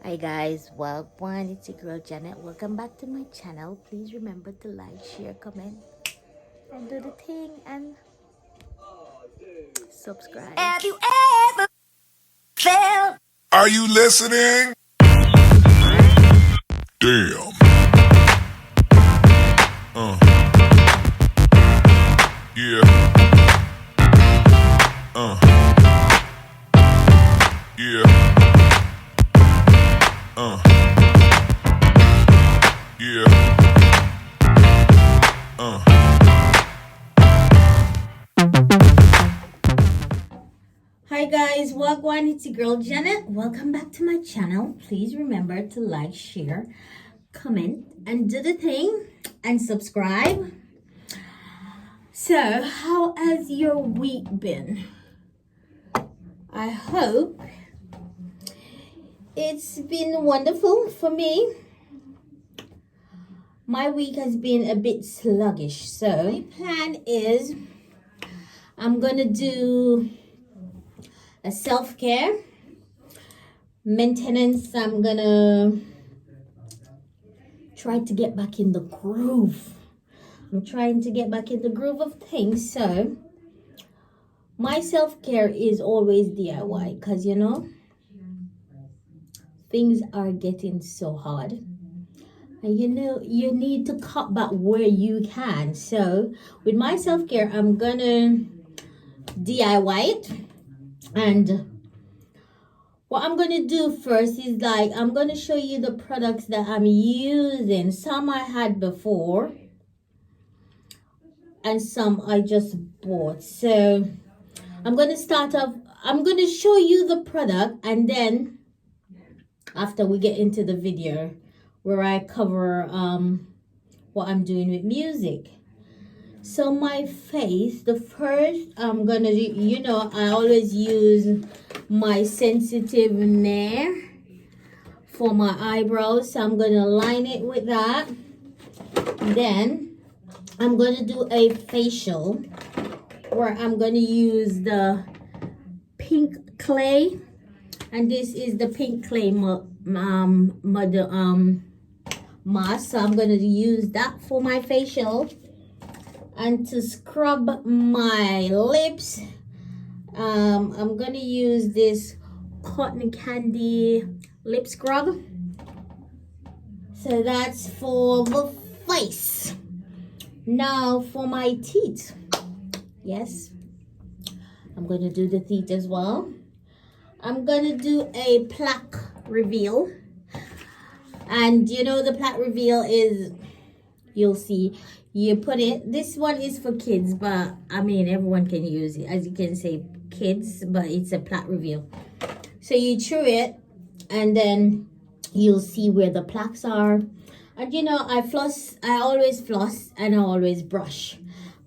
Hi guys, welcome. It's your girl Janet. Welcome back to my channel. Please remember to like, share, comment, and do the thing and subscribe. Have you ever felt? Are you listening? Damn. Yeah. Yeah. Yeah. Hi guys, welcome. It's your girl Janet. Welcome back to my channel. Please remember to like, share, comment, and do the thing and subscribe. So, how has your week been? I hope it's been wonderful for me. My week has been a bit sluggish, so my plan is I'm gonna do a self-care maintenance. I'm gonna try to get back in the groove. I'm trying to get back in the groove of things. So my self-care is always DIY because things are getting so hard. And you need to cut back where you can. So with my self-care, I'm gonna DIY it. And what I'm gonna do first is I'm gonna show you the products that I'm using. Some I had before and some I just bought. So I'm gonna start off, I'm gonna show you the product, and then after we get into the video where I cover what I'm doing with music. So my face, the first I'm gonna do, I always use my sensitive nair for my eyebrows. So I'm gonna line it with that. Then I'm gonna do a facial where I'm gonna use the pink clay, and this is the pink clay mask. So I'm gonna use that for my facial. And to scrub my lips, I'm gonna use this cotton candy lip scrub. So that's for the face. Now for my teeth. Yes, I'm gonna do the teeth as well. I'm gonna do a plaque reveal. And the plaque reveal is, you'll see, you put it, this one is for kids, but I mean everyone can use it. As you can say, kids, but it's a plaque reveal. So you chew it, and then you'll see where the plaques are. And I always floss and I always brush.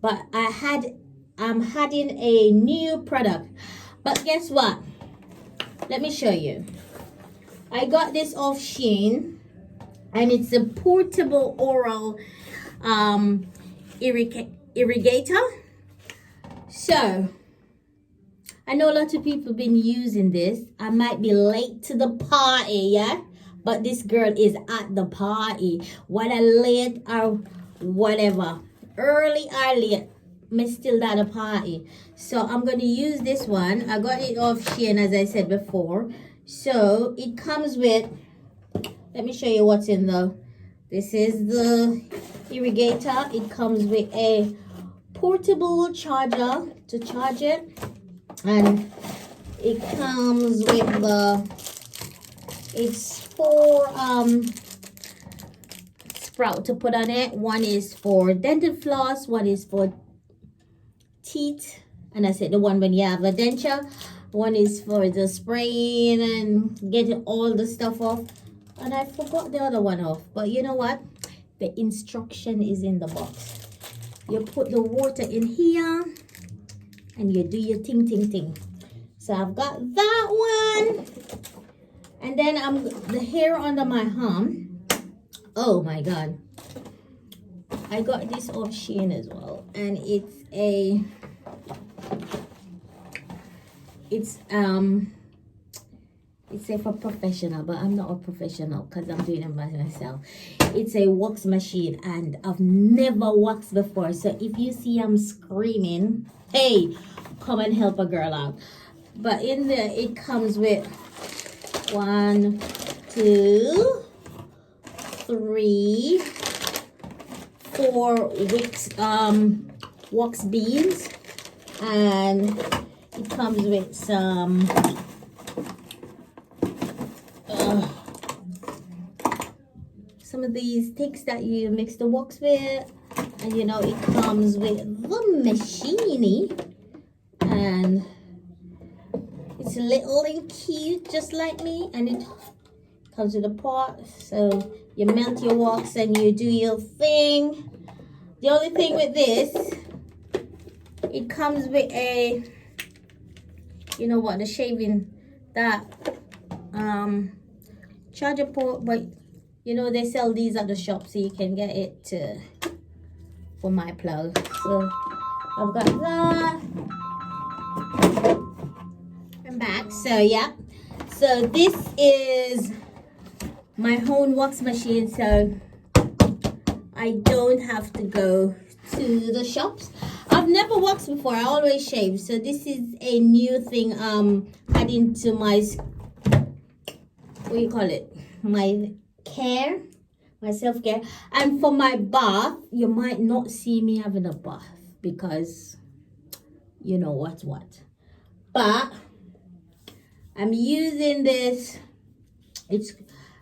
But I'm having a new product. But guess what? Let me show you. I got this off Shein, and it's a portable oral irrigator. So I know a lot of people have been using this. I might be late to the party, yeah, but this girl is at the party, whether late or whatever, early or late, me still at the party. So I'm gonna use this one. I got it off Shein, as I said before. So it comes with, let me show you what's in this is the irrigator. It comes with a portable charger to charge it, and it comes with it's four sprout to put on it. One is for dental floss, one is for teeth, and I said the one when you have a denture. One is for the spraying and getting all the stuff off. And I forgot the other one off. But you know what? The instruction is in the box. You put the water in here and you do your ting. So I've got that one. And then the hair under my arm. Oh my God. I got this off Shein as well. And It's a for professional, but I'm not a professional because I'm doing it by myself. It's a wax machine and I've never waxed before. So if you see I'm screaming, hey, come and help a girl out. But in there, it comes with 1, 2, 3, 4 wax beads, and it comes with some of these sticks that you mix the wax with, and you know it comes with the machine, and it's little and cute just like me, and it comes with a pot, so you melt your wax and you do your thing. The only thing with this, it comes with a, you know what, the shaving, that charger port, but you know they sell these at the shop, so you can get it for my plug. So I've got that. I'm back. So yeah, so this is my own wax machine, so I don't have to go to the shops. I've never waxed before. I always shave, so this is a new thing adding to my, what do you call it, my care, my self-care. And for my bath, you might not see me having a bath because you know what, but I'm using this. It's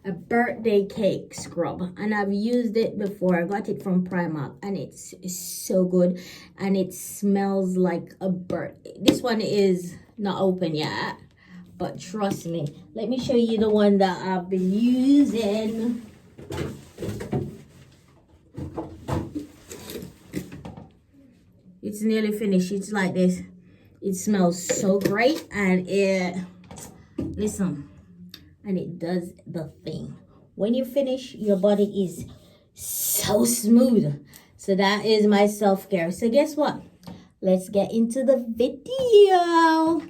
a birthday cake scrub, and I've used it before. I got it from Primark, and it's so good, and it smells like a birthday. This one is not open yet, but trust me, let me show you the one that I've been using. It's nearly finished. It's like this. It smells so great, and listen, and it does the thing. When you finish, your body is so smooth. So that is my self-care. So guess what? Let's get into the video.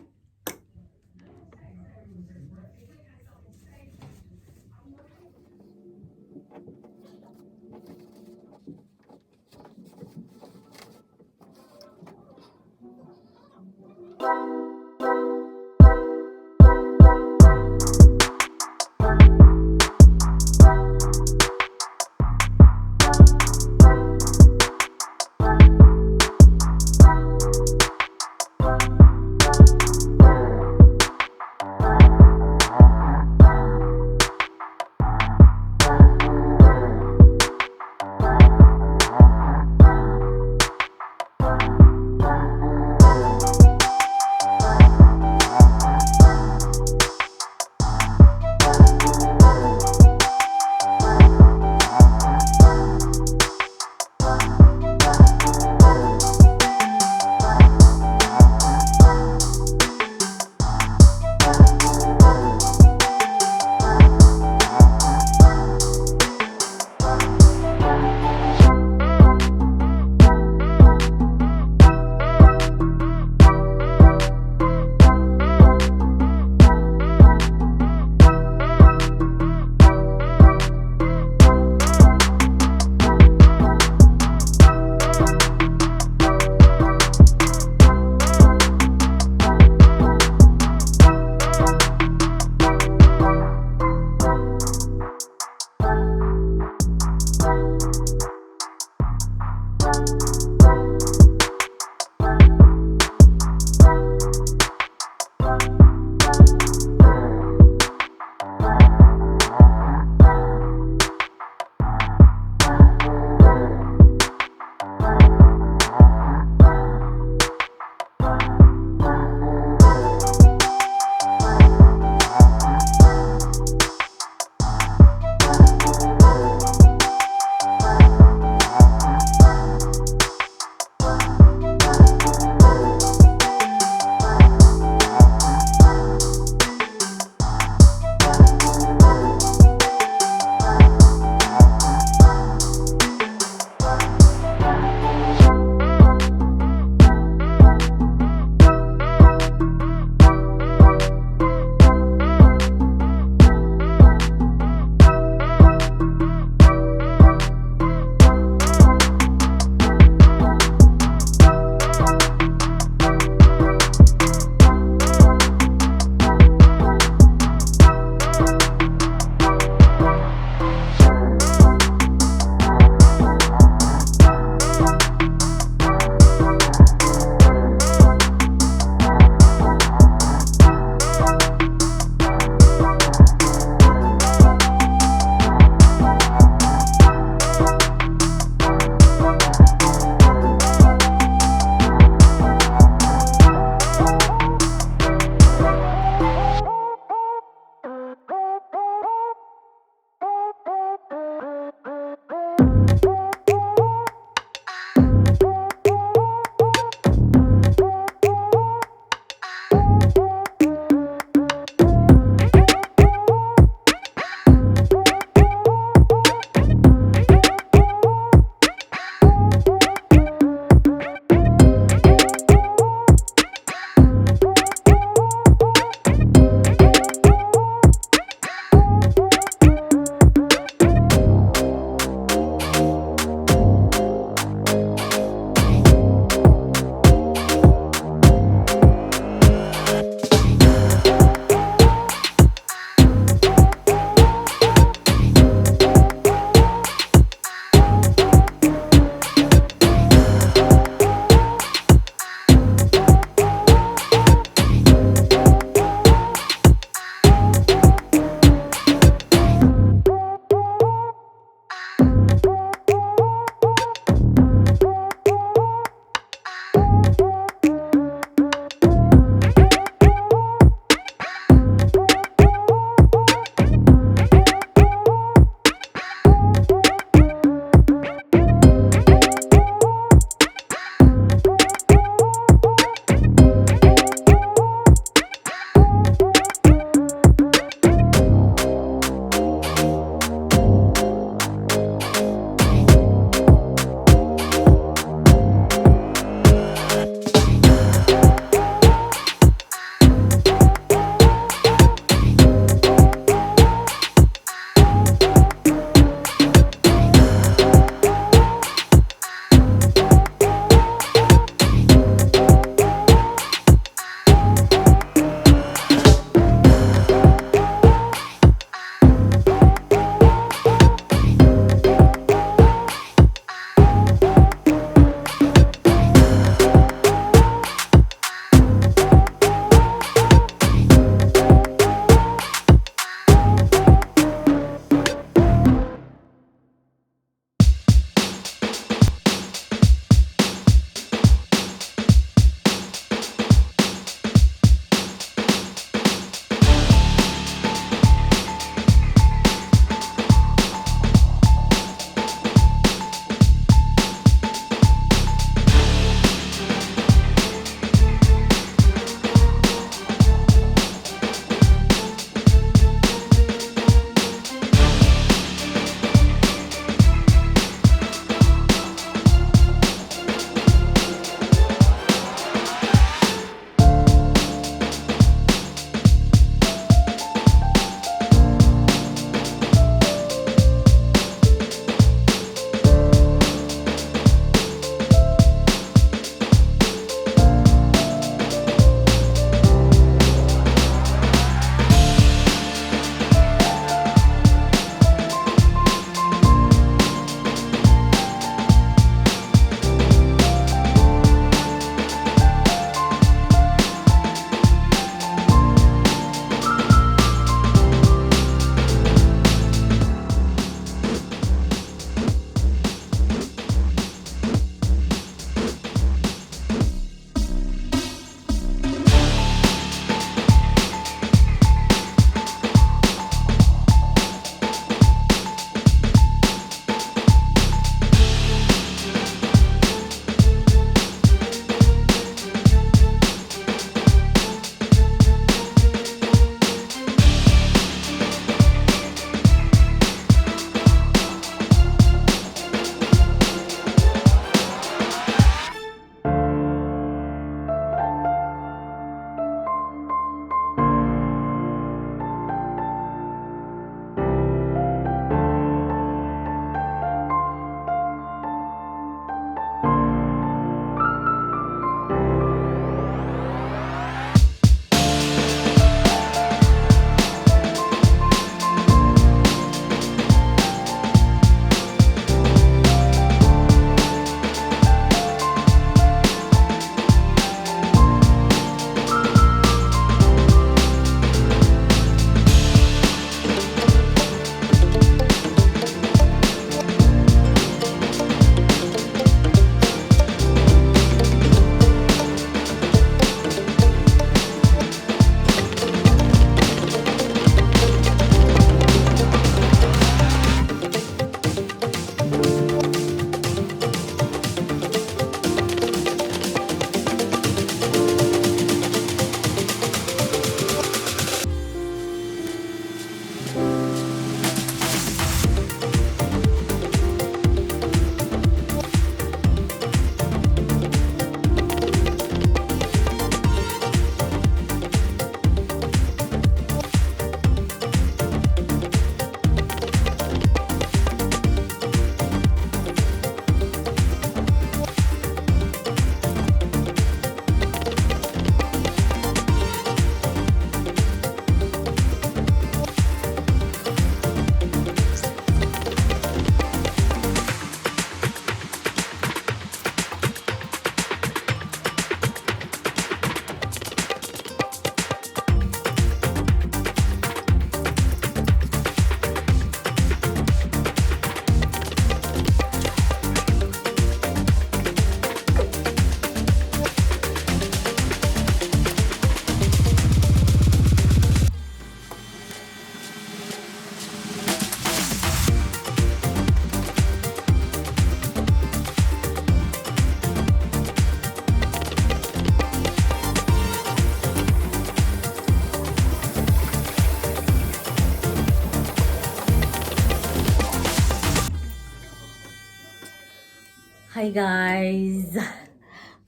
Hi guys,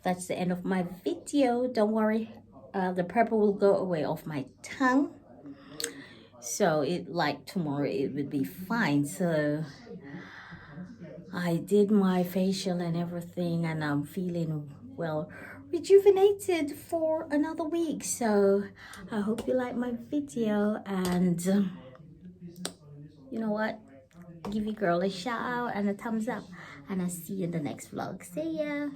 that's the end of my video. Don't worry, the purple will go away off my tongue, so tomorrow it would be fine. So I did my facial and everything, and I'm feeling well rejuvenated for another week. So I hope you like my video, and you know what, give your girl a shout out and a thumbs up, and I'll see you in the next vlog. See ya.